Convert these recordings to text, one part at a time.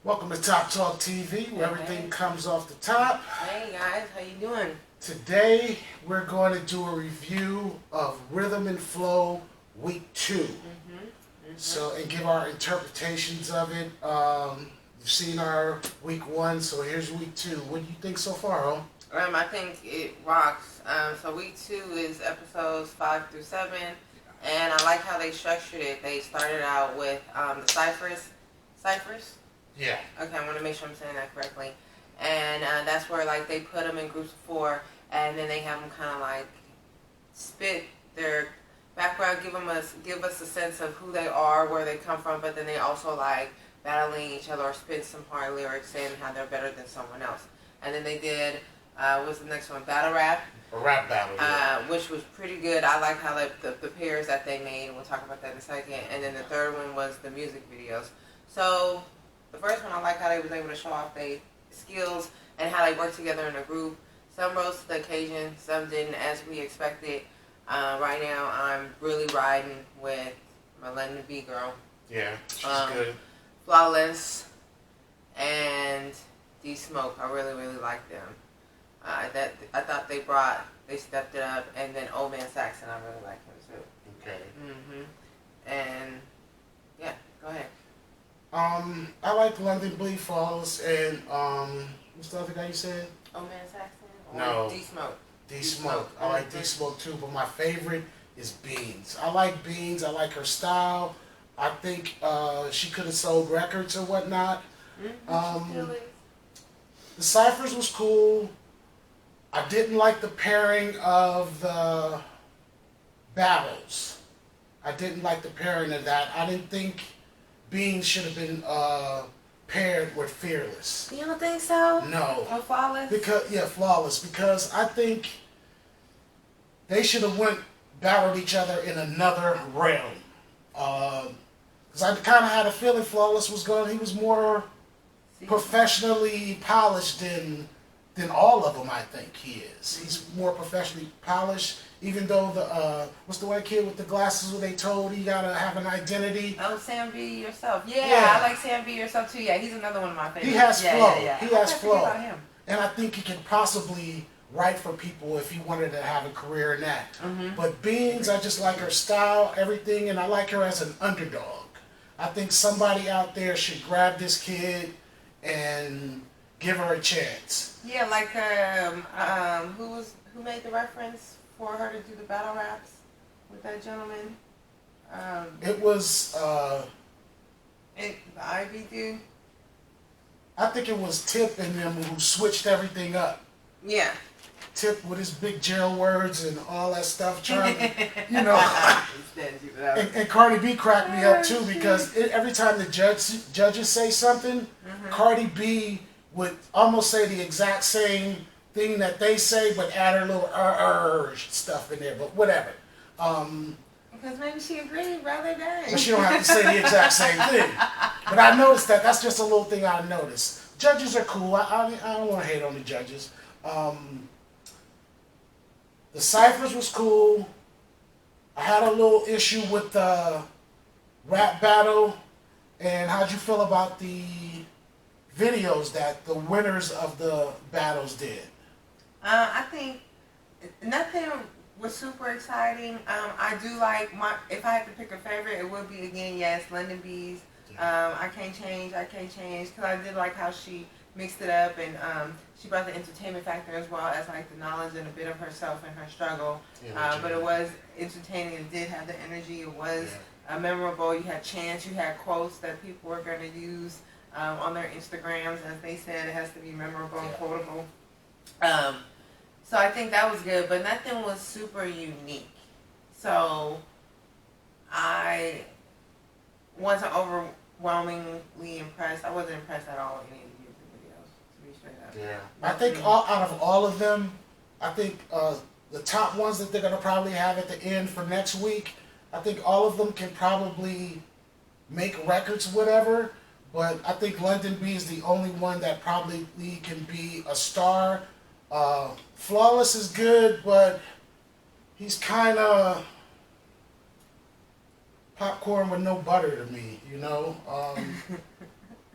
Welcome to Top Talk TV, where everything comes off the top. Hey guys, how you doing? Today, we're going to do a review of Rhythm and Flow Week 2. So, and give our interpretations of it. You've seen our Week 1, so here's Week 2. What do you think so far, Ho? I think it rocks. So week 2 is episodes 5 through 7, and I like how they structured it. They started out with the ciphers. Yeah. Okay, I want to make sure I'm saying that correctly. And that's where like they put them in groups of 4, and then they have them kind of like spit their background, give us a sense of who they are, where they come from, but then they also like battling each other or spit some hard lyrics saying how they're better than someone else. And then they did what's the next one? Battle rap. A rap battle. Yeah. Which was pretty good. I like how the pairs that they made. We'll talk about that in a second. And then the third one was the music videos. So the first one, I like how they was able to show off their skills and how they work together in a group. Some rose to the occasion, some didn't, as we expected. Right now, I'm really riding with my London B girl. Yeah, she's good. Flawless and D-Smoke. I really, really like them. I thought they stepped it up, and then Old Man Saxon, I really like him too. Okay. And yeah, go ahead. I like London B, Flawless, and what's the other guy you said? Old Man Saxon? Or No. D-Smoke. D-Smoke. I like D-Smoke too, but my favorite is Beans. I like Beans. I like her style. I think she could have sold records or whatnot. The ciphers was cool. I didn't like the pairing of the battles. I didn't like the pairing of that. I didn't think Beans should have been paired with Fearless. You don't think so? No. Or Flawless? Flawless. Because I think they should have battled each other in another realm. Because I kind of had a feeling Flawless he was more professionally polished than all of them. I think he is. He's more professionally polished. Even though what's the white kid with the glasses who they told he gotta have an identity? Oh, Sam B yourself. Yeah, I like Sam B yourself too. Yeah, he's another one of my favorites. He has flow. Yeah. He has flow. About him. And I think he can possibly write for people if he wanted to have a career in that. But Beans, I just like her style, everything, and I like her as an underdog. I think somebody out there should grab this kid and give her a chance. Yeah, like who made the reference for her to do the battle raps with that gentleman? It was the Ivy dude. I think it was Tip and them who switched everything up. Yeah. Tip with his big jail words and all that stuff, trying to, you know. and Cardi B cracked me up too because every time the judges say something, Cardi B would almost say the exact same thing that they say, but add her little stuff in there. But whatever. Because maybe she agreed, rather than. But she don't have to say the exact same thing. But I noticed that. That's just a little thing I noticed. Judges are cool. I don't want to hate on the judges. The ciphers was cool. I had a little issue with the rap battle. And how'd you feel about the videos that the winners of the battles did? I think nothing was super exciting. I do like if I had to pick a favorite, it would be again, yes, London B's. I can't change, because I did like how she mixed it up, and she brought the entertainment factor as well as like the knowledge and a bit of herself and her struggle. But it was entertaining. It did have the energy. It was memorable. You had chants, you had quotes that people were going to use on their Instagrams. As they said, it has to be memorable and quotable. So I think that was good, but nothing was super unique. So I wasn't overwhelmingly impressed. I wasn't impressed at all with any of the music videos, to be straight up. Yeah. I think out of all of them, I think the top ones that they're going to probably have at the end for next week, I think all of them can probably make records, whatever. But I think London B is the only one that probably can be a star. Flawless is good, but he's kind of popcorn with no butter to me, you know.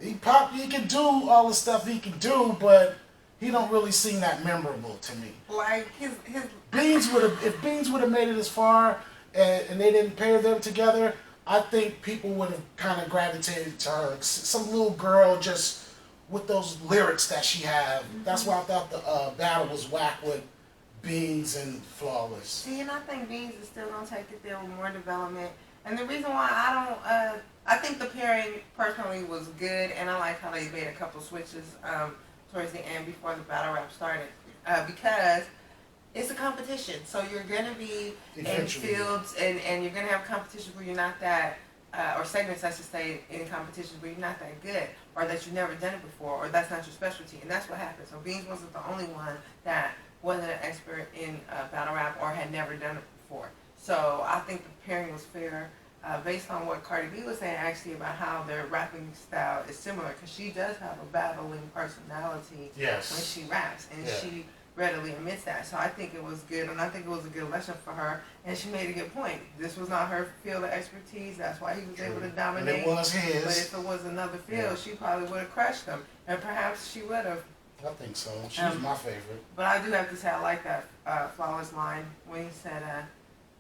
He can do all the stuff he can do, but he don't really seem that memorable to me. Like his Beans would have if Beans would have made it as far and they didn't pair them together. I think people would have kind of gravitated to her. Some little girl just with those lyrics that she had. That's why I thought the battle was whack with Beans and Flawless. See, and I think Beans is still gonna take it there with more development. And the reason why I don't, I think the pairing personally was good, and I like how they made a couple switches towards the end before the battle rap started, because it's a competition. So you're gonna be Eventually. in fields, and you're gonna have competitions where you're not that. Or segments, I should say, in competitions where you're not that good, or that you've never done it before, or that's not your specialty, and that's what happened. So Beans wasn't the only one that wasn't an expert in battle rap or had never done it before. So I think the pairing was fair, based on what Cardi B was saying actually about how their rapping style is similar, because she does have a battling personality Yes. when she raps, and Yeah. she readily admits that. So I think it was good, and I think it was a good lesson for her. And she made a good point. This was not her field of expertise. That's why he was able to dominate. And it was But his. if it was another field, she probably would have crushed him, and perhaps she would have. I think so. She's my favorite. But I do have to say I like that Flawless line when he said,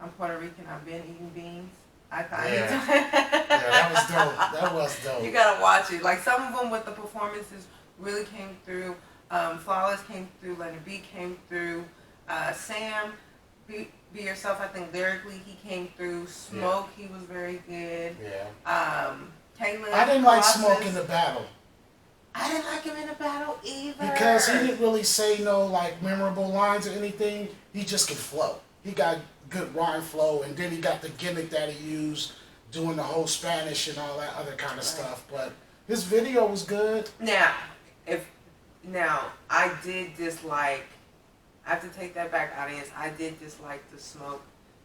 "I'm Puerto Rican. I've been eating beans." I thought Yeah, that was dope. That was dope. You gotta watch it. Like some of them with the performances really came through. Flawless came through. Leonard B came through. Sam, be yourself. I think lyrically he came through. Smoke, he was very good. Yeah. Taylor. I didn't like Colossus. Smoke in the battle. I didn't like him in the battle either. Because he didn't really say no like memorable lines or anything. He just could flow. He got good rhyme flow, and then he got the gimmick that he used doing the whole Spanish and all that other kind of stuff. But his video was good. Now I did dislike. I have to take that back, audience. I did dislike the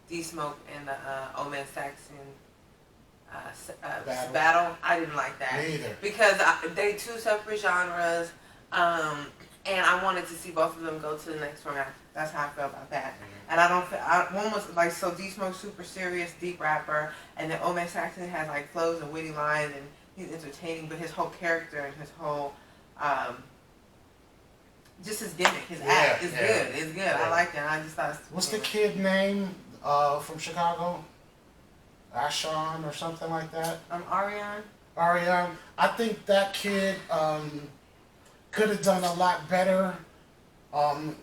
D-Smoke, and the Omen Saxon battle. I didn't like that. Me either. Because they two separate genres, and I wanted to see both of them go to the next round. That's how I felt about that. And I don't feel, one was like, so D-Smoke super serious, deep rapper, and then Omen Saxon has like flows and witty lines, and he's entertaining, but his whole character and his whole, just his gimmick, his act is good. It's good. Yeah. I like that. I just thought. What's the kid name from Chicago? Ashon or something like that? Ariane. Ariane. I think that kid could have done a lot better.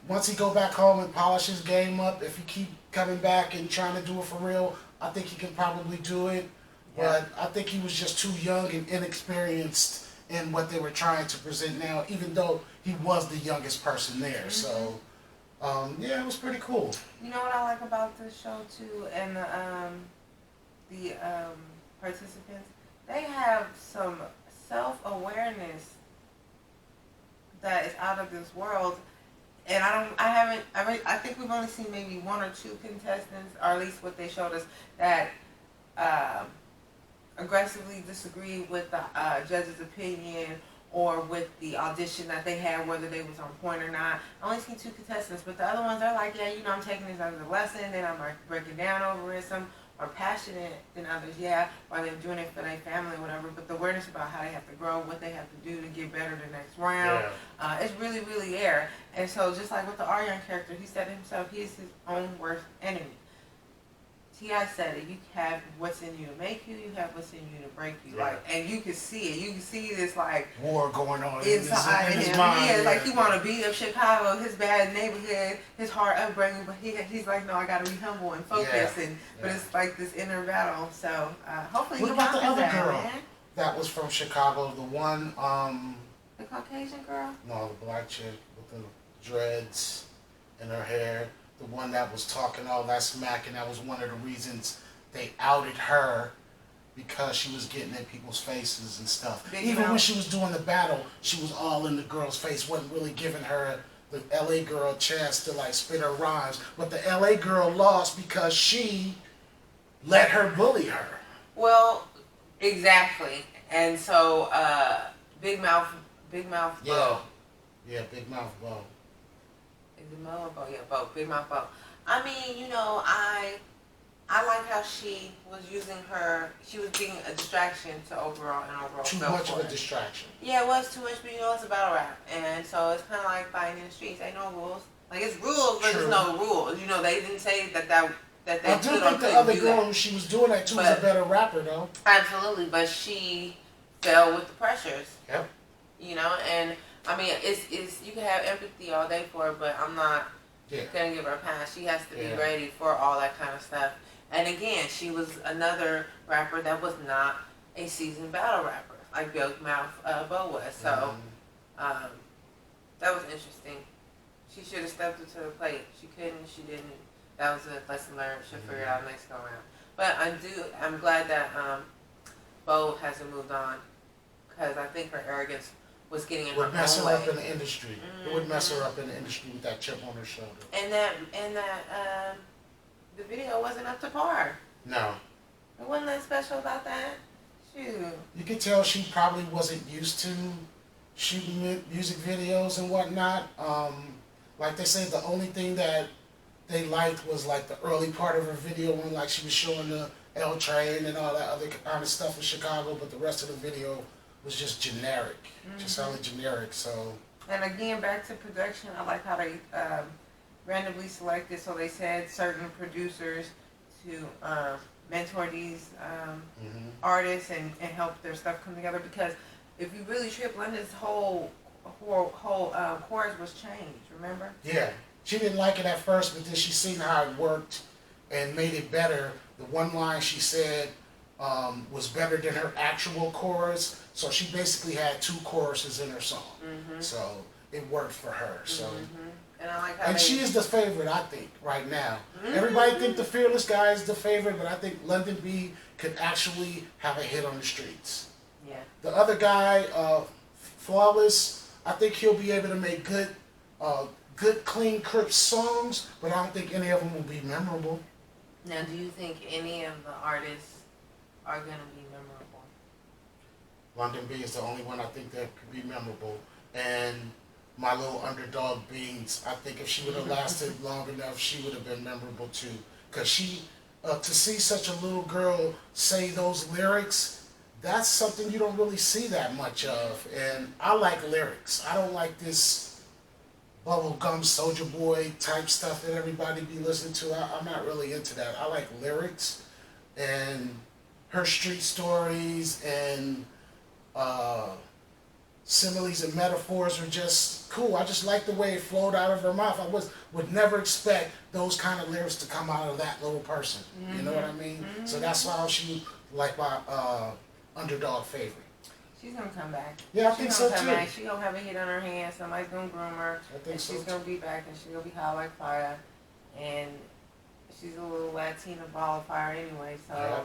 Once he go back home and polish his game up, if he keep coming back and trying to do it for real, I think he can probably do it. Yeah. But I think he was just too young and inexperienced in what they were trying to present now, even though he was the youngest person there. Mm-hmm. So, yeah, it was pretty cool. You know what I like about this show too, and the participants, they have some self-awareness that is out of this world. And I think we've only seen maybe one or two contestants, or at least what they showed us, that aggressively disagree with the judge's opinion or with the audition that they had, whether they was on point or not. I only seen two contestants, but the other ones are like, yeah, I'm taking this as a lesson, and I'm like breaking down over it. Some are passionate than others, or they're doing it for their family or whatever, but the awareness about how they have to grow, what they have to do to get better the next round, it's really, really there. And so just like with the Aryan character, he said himself, he is his own worst enemy. T.I. said it, you have what's in you to make you, you have what's in you to break you. Yeah. Like, and you can see it. You can see this like war going on inside in his him. mind. Like he want to beat up Chicago, his bad neighborhood, his hard upbringing, but he's like, no, I got to be humble and focus. But it's like this inner battle. So hopefully what he about the other that, girl man. that was from Chicago? The one, the Caucasian girl? No, the black chick with the dreads in her hair. The one that was talking all that smack, and that was one of the reasons they outed her, because she was getting in people's faces and stuff. Even when she was doing the battle, she was all in the girl's face, wasn't really giving her, the LA girl, a chance to like spit her rhymes. But the LA girl lost because she let her bully her. Well, exactly. And so, Big Mouth Bo. Yeah, Big Mouth Bo. Is it Mo or Bo? Yeah, Bo. Big Mouth Bo. I mean, I like how she was using her. She was being a distraction to overall. Too much of a distraction. Yeah, it was too much, but it's a battle rap, and so it's kind of like fighting in the streets. Ain't no rules. Like it's rules, but there's no rules. They didn't say that they I do think the other girl who she was doing that to was a better rapper, though. Absolutely, but she fell with the pressures. Yep. And I mean, it's you can have empathy all day for it, but I'm not gonna give her a pass. She has to be ready for all that kind of stuff. And again, she was another rapper that was not a seasoned battle rapper like Big Mouth Bo was. So that was interesting. She should have stepped up to the plate. She couldn't. She didn't. That was a lesson learned. She'll figure it out next go around. But I'm glad that Bo hasn't moved on, because I think her arrogance was getting in her own way. Would mess her up in the industry. It would mess her up in the industry with that chip on her shoulder. And that the video wasn't up to par. No. It wasn't that special about that. Shoot. You could tell she probably wasn't used to shooting music videos and whatnot. Like they say, the only thing that they liked was like the early part of her video when like she was showing the L train and all that other kind of stuff in Chicago, but the rest of the video was just generic. Just sounded generic. So. And again, back to production, I like how they randomly selected. So they said certain producers to mentor these artists and help their stuff come together. Because if you really trip, London's whole chorus was changed. Remember? Yeah, she didn't like it at first, but then she seen how it worked and made it better. The one line she said was better than her actual chorus, so she basically had two choruses in her song. So it worked for her. So. And I like how she is the favorite, I think, right now. Everybody think the Fearless guy is the favorite, but I think London B could actually have a hit on the streets. Yeah. The other guy, Flawless, I think he'll be able to make good, clean, crisp songs, but I don't think any of them will be memorable. Now, do you think any of the artists are going to be memorable? London B is the only one I think that could be memorable. And my little underdog Beans, I think if she would have lasted long enough, she would have been memorable too. Because she, to see such a little girl say those lyrics, that's something you don't really see that much of. And I like lyrics. I don't like this bubblegum Soldier Boy type stuff that everybody be listening to. I'm not really into that. I like lyrics, and her street stories and similes and metaphors are just cool. I just like the way it flowed out of her mouth. I would never expect those kind of lyrics to come out of that little person. You know what I mean? So that's why she like my underdog favorite. She's gonna come back. Yeah, I think so too. She's gonna have a hit on her hands. Somebody's gonna groom her. I think so. She's gonna be back, and she's gonna be hot like fire. And she's a little Latina ball of fire anyway. So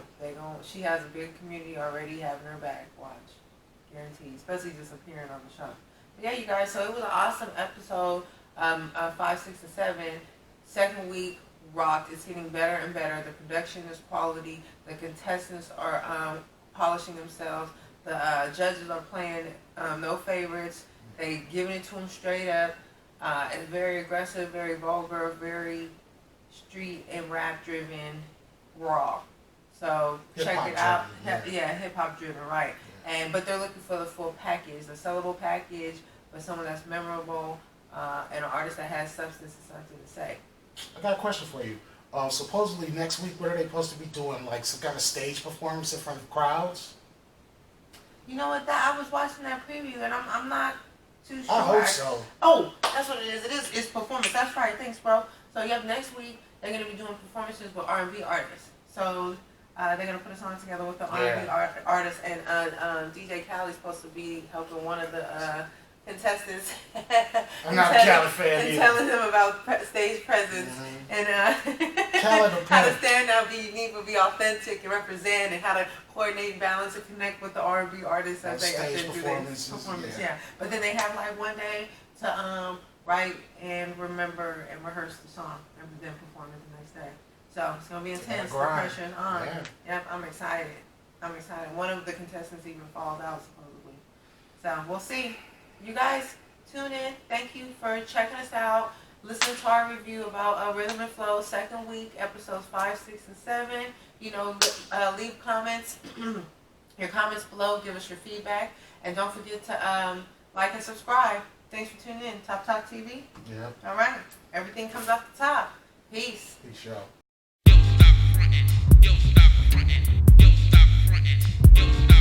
she has a big community already having her back. Watch. Guaranteed, especially just appearing on the show. But yeah, you guys, so it was an awesome episode. 5, 6, and 7. Second week rocked. It's getting better and better. The production is quality. The contestants are polishing themselves. The judges are playing no favorites. They giving it to them straight up. It's very aggressive, very vulgar, very street and rap driven, raw. So check it out. Hip hop driven, right? But they're looking for the full package, the sellable package, but someone that's memorable, and an artist that has substance and something to say. I got a question for you. Supposedly next week, what are they supposed to be doing? Like some kind of stage performance in front of crowds? You know what? I was watching that preview, and I'm not too sure. I hope so. Oh, that's what it is. It's performance. That's right. Thanks, bro. So next week they're gonna be doing performances with R&B artists. So. They're going to put a song together with the R&B artist, and DJ Khaled's supposed to be helping one of the contestants. I'm not a Khaled fan and telling him about stage presence and how to stand out, be unique, but be authentic and represent, and how to coordinate, balance, and connect with the R&B artists as they do their performance. Yeah. But then they have like one day to write and remember and rehearse the song, and then perform it the next day. So it's gonna be intense. The pressure is on. Yeah. Yep, I'm excited. One of the contestants even falls out supposedly. So we'll see. You guys tune in. Thank you for checking us out. listen to our review about Rhythm and Flow, second week, episodes 5, 6, and 7. You know, leave comments, your comments below. Give us your feedback. And don't forget to like and subscribe. Thanks for tuning in. Top Talk TV. Yeah. All right. Everything comes off the top. Peace. Peace out. Yo, stop frontin'. Yo, stop frontin'. Yo, stop frontin'. Yo, stop